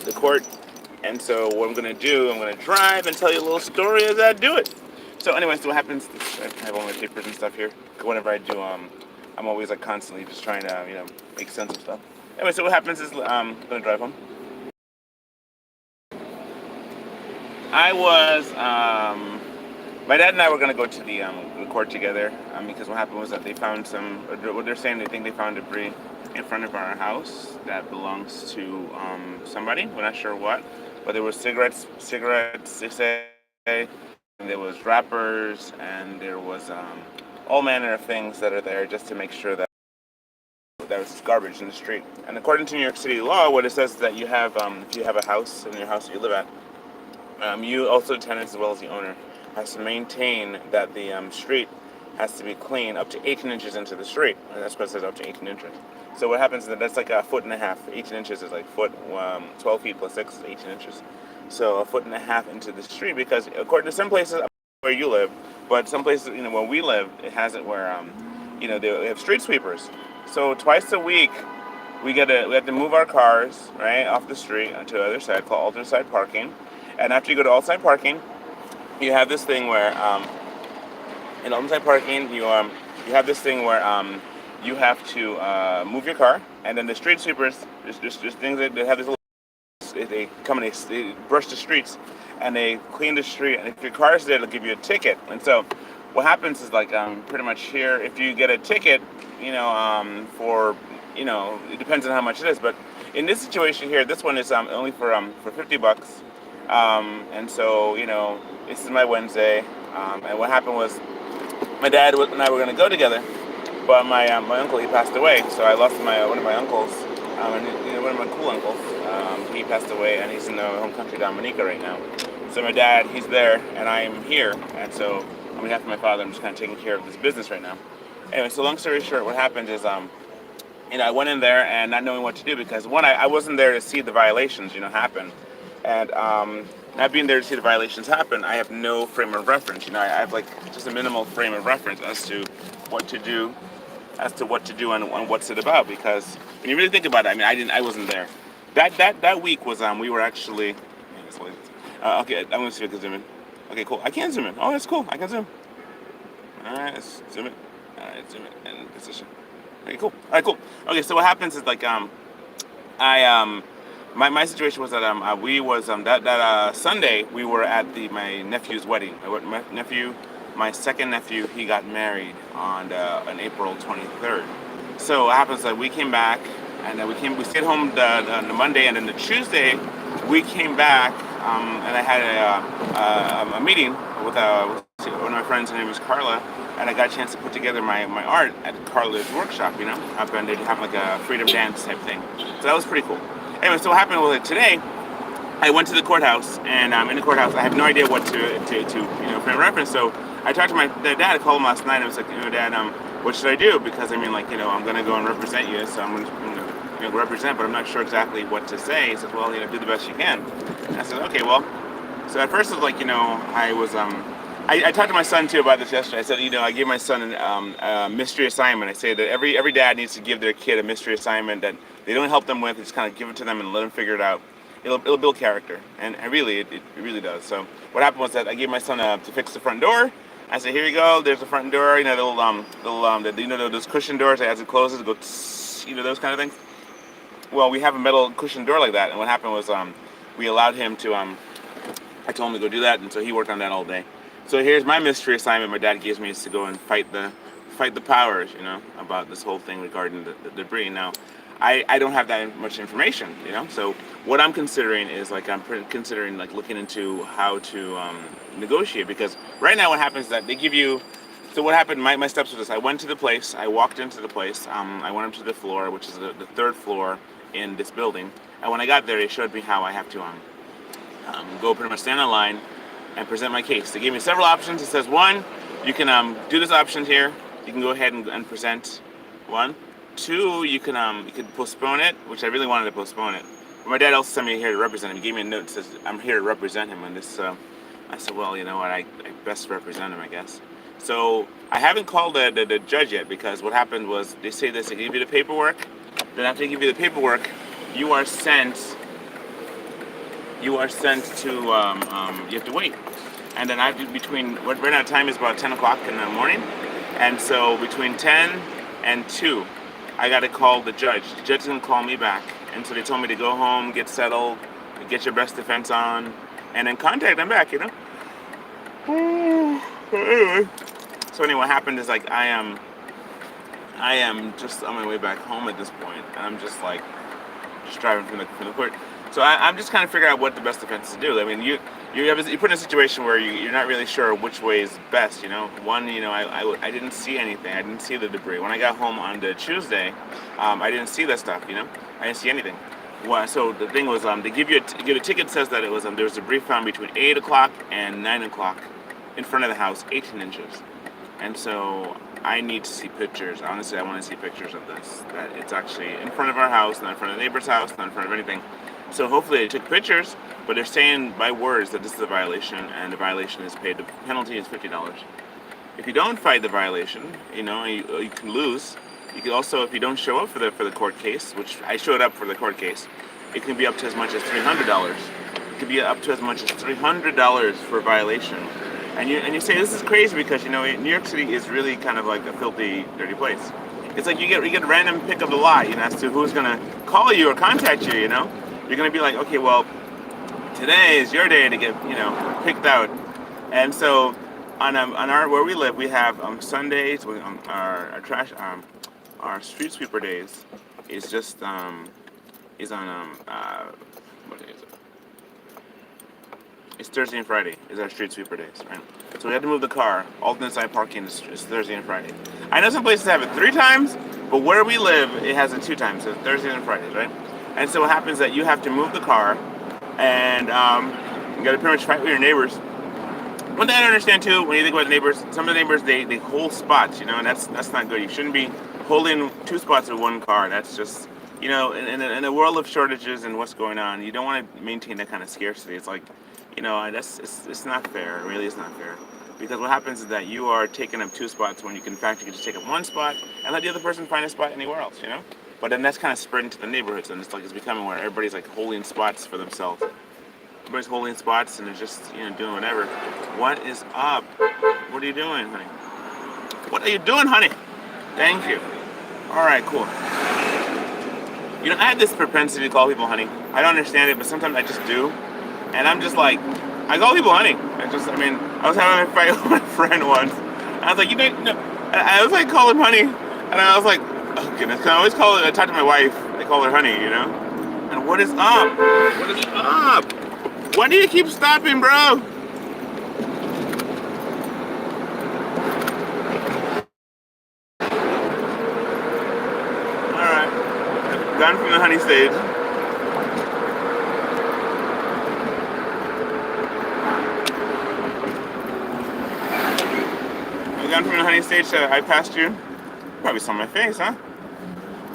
the court. And so what I'm going to do, I'm going to drive and tell you a little story as I do it. So anyways, what happens, I have all my papers and stuff here. Whenever I do, I'm always like constantly just trying to, make sense of stuff. Anyway, so what happens is I'm going to drive home. I was, my dad and I were going to go to the court together because what happened was that they found what they're saying, they think they found debris in front of our house that belongs to somebody. We're not sure what, but there was cigarettes, they say, and there was wrappers, and there was all manner of things that are there just to make sure that there was garbage in the street. And according to New York City law, what it says is that you have, if you have a house in your house that you live at, you also, the tenants as well as the owner, has to maintain that the street has to be clean up to 18 inches into the street. And that's what it says, up to 18 inches. So what happens is that's like a foot and a half. 18 inches is like 12 feet plus 6 is 18 inches. So a foot and a half into the street, because according to some places where you live, but some places, where we live, it has it where, they have street sweepers. So twice a week, we have to move our cars, right, off the street to the other side, called alternate side parking. And after you go to alternate parking, you have this thing where, in alternate parking, you have this thing where you have to move your car, and then the street sweepers, just things that they have this little, they come and they brush the streets, and they clean the street. And if your car is there, they'll give you a ticket. And so, what happens is like pretty much here, if you get a ticket, for it depends on how much it is, but in this situation here, this one is only for $50. And so, this is my Wednesday, and what happened was my dad and I were going to go together, but my uncle, he passed away, so I lost one of my uncles, and one of my cool uncles. He passed away, and he's in the home country, Dominica, right now. So my dad, he's there, and I'm here, and so on behalf of my father, I'm just kind of taking care of this business right now. Anyway, so long story short, what happened is, I went in there and not knowing what to do because, one, I wasn't there to see the violations, happen. And not being there to see the violations happen, I have no frame of reference. I have like just a minimal frame of reference as to what to do, and what's it about. Because when you really think about it, I wasn't there. That week was we were actually. Okay, I'm gonna see if I can zoom in. Okay, cool. I can zoom in. Oh, that's cool. I can zoom. All right, let's zoom it. All right, zoom it and position. Okay, cool. All right, cool. Okay, so what happens is like my situation was that we was that Sunday we were at my nephew's wedding. My second nephew, he got married on April 23rd. So what happens is that we came back and we stayed home the Monday, and then the Tuesday we came back and I had a meeting with one of my friends. Her name is Carla, and I got a chance to put together my art at Carla's workshop. Up and they have like a freedom dance type thing. So that was pretty cool. Anyway, so what happened was that today, I went to the courthouse, and in the courthouse, I have no idea what to frame of reference. So I talked to my dad. I called him last night. I was like, Dad, what should I do? Because I'm gonna go and represent you, so I'm gonna represent, but I'm not sure exactly what to say. He said, well, do the best you can. And I said, okay, well. So at first it was like, I was I talked to my son too about this yesterday. I said, I gave my son a mystery assignment. I say that every dad needs to give their kid a mystery assignment that they don't help them with. Just kind of give it to them and let them figure it out. It'll build character, and it really does. So what happened was that I gave my son to fix the front door. I said, here you go. There's the front door. Those cushion doors. As it closes, it goes, those kind of things. Well, we have a metal cushion door like that, and what happened was we allowed him to. I told him to go do that, and so he worked on that all day. So here's my mystery assignment my dad gives me, is to go and fight the powers, about this whole thing regarding the debris. Now, I don't have that much information, So what I'm considering is I'm considering looking into how to negotiate, because right now what happens is that they give you. So what happened? My steps were this: I went to the place, I walked into the place, I went up to the floor, which is the third floor in this building, and when I got there, they showed me how I have to go pretty much stand in line and present my case. They gave me several options. It says, one, you can do this option here. You can go ahead and present one. Two, you can postpone it, which I really wanted to postpone it. But my dad also sent me here to represent him. He gave me a note that says, I'm here to represent him on this. I said, well, you know what, I best represent him, I guess. So I haven't called the judge yet, because what happened was they say this, they give you the paperwork. Then after they give you the paperwork, you are sent you are sent to, you have to wait. And then I have to, between, what right now time is about 10 o'clock in the morning. And so between 10 and 2, I got to call the judge. The judge didn't call me back. And so they told me to go home, get settled, get your best defense on, and then contact them back, you know? So anyway, what happened is like I am just on my way back home at this point, and I'm just like, just driving from the court. So I'm just kind of figuring out what the best defense to do. I mean, you're put in a situation where you're not really sure which way is best. You know, one, you know, I didn't see anything. I didn't see the debris when I got home on the Tuesday. I didn't see that stuff. You know, I didn't see anything. Well, so the thing was, they give you a ticket says that it was there was debris found between 8 o'clock and 9 o'clock in front of the house, 18 inches. And so I need to see pictures. Honestly, I want to see pictures of this. That it's actually in front of our house, not in front of the neighbor's house, not in front of anything. So hopefully they took pictures, but they're saying by words that this is a violation, and the violation is paid. The penalty is $50. If you don't fight the violation, you know, you can lose. You can also, if you don't show up for the court case, which I showed up for the court case, it can be up to as much as $300. It could be up to as much as $300 for a violation. And you say this is crazy because, you know, New York City is really kind of like a filthy, dirty place. It's like you get a random pick of the lot, you know, as to who's gonna call you or contact you. You know, you're gonna be like, okay, well, today is your day to get, you know, picked out. And so on our where we live, we have Sundays. Our trash our street sweeper days is just is on what day is it? It's Thursday and Friday is our street sweeper days, right? So we had to move the car. Alternate side parking is Thursday and Friday. I know some places have it 3 times, but where we live, it has it 2 times. So Thursdays and Fridays, right? And so what happens is that you have to move the car, and you got to pretty much fight with your neighbors. One thing I don't understand too, when you think about the neighbors, some of the neighbors they hold spots, you know, and that's not good. You shouldn't be holding 2 spots with 1 car. That's just, you know, in a world of shortages and what's going on, you don't want to maintain that kind of scarcity. It's like, you know, it's not fair. It really is not fair. Because what happens is that you are taking up 2 spots when you can, in fact, you can just take up 1 spot and let the other person find a spot anywhere else, you know? But then that's kind of spreading to the neighborhoods, and it's becoming where everybody's like holding spots for themselves. Everybody's holding spots and they're just, you know, doing whatever. What is up? What are you doing, honey? What are you doing, honey? Thank you. All right, cool. You know, I have this propensity to call people honey. I don't understand it, but sometimes I just do. And I'm just like, I call people honey. I was having a fight with my friend once. I was like, you know, no. I was like, call him honey. And I was like, oh goodness, I always I talk to my wife, I call her honey, you know? And what is up? What is up? Why do you keep stopping, bro? Alright. Gone from the honey stage. Gone from the honey stage to I passed you. Probably saw my face, huh?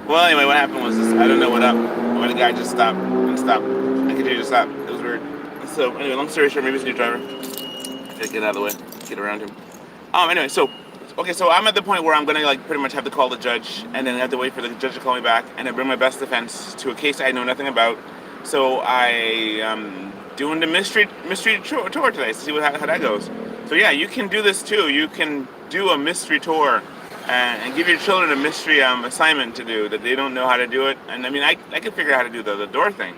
Well, anyway, what happened was this. I don't know what up. Why the guy just stopped and stopped. I continued to stop. It was weird. So anyway, long story short, maybe it's a new driver. Gotta get out of the way, get around him. Anyway, so I'm at the point where I'm gonna like pretty much have to call the judge, and then have to wait for the judge to call me back, and then bring my best defense to a case I know nothing about. So I am doing the mystery tour today to see how that goes. So yeah, you can do this too. You can do a mystery tour and give your children a mystery assignment to do that they don't know how to do it. And I mean, I could figure out how to do the door thing.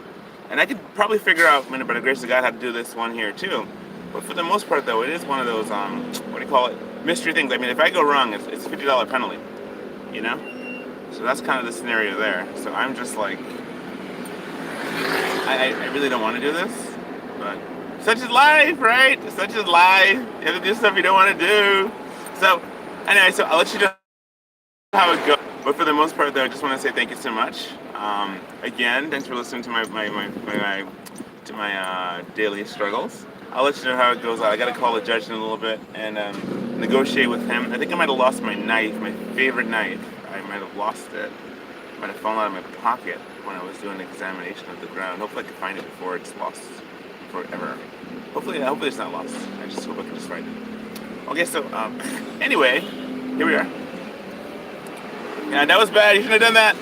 And I could probably figure out, by the grace of God, how to do this one here too. But for the most part though, it is one of those, what do you call it, mystery things. I mean, if I go wrong, it's a $50 penalty, you know? So that's kind of the scenario there. So I'm just like, I really don't want to do this, but such is life, right? Such is life. You have to do stuff you don't want to do. So, anyway, so I'll let you know how it goes. But for the most part, though, I just want to say thank you so much. Again, thanks for listening to my daily struggles. I'll let you know how it goes. I got to call the judge in a little bit and negotiate with him. I think I might have lost my knife, my favorite knife. I might have lost it. It might have fallen out of my pocket when I was doing an examination of the ground. Hopefully I can find it before it's lost forever. Hopefully it's not lost. I just hope I can just find it. Okay, so anyway, here we are. Yeah, that was bad. You shouldn't have done that.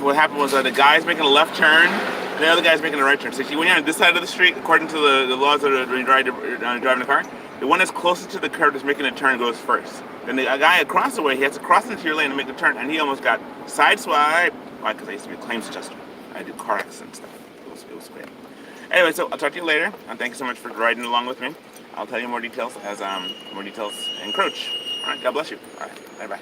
What happened was the guy's making a left turn, and the other guy's making a right turn. So when you're on this side of the street, according to the laws of when you're driving the car, the one that's closest to the curb that's making a turn goes first. Then the guy across the way, he has to cross into your lane to make the turn, and he almost got sideswiped. Why? Because I used to be a claims adjuster. I do car accident stuff. It was great. Anyway, so I'll talk to you later, and thank you so much for riding along with me. I'll tell you more details as more details encroach. All right, God bless you. All right, bye-bye.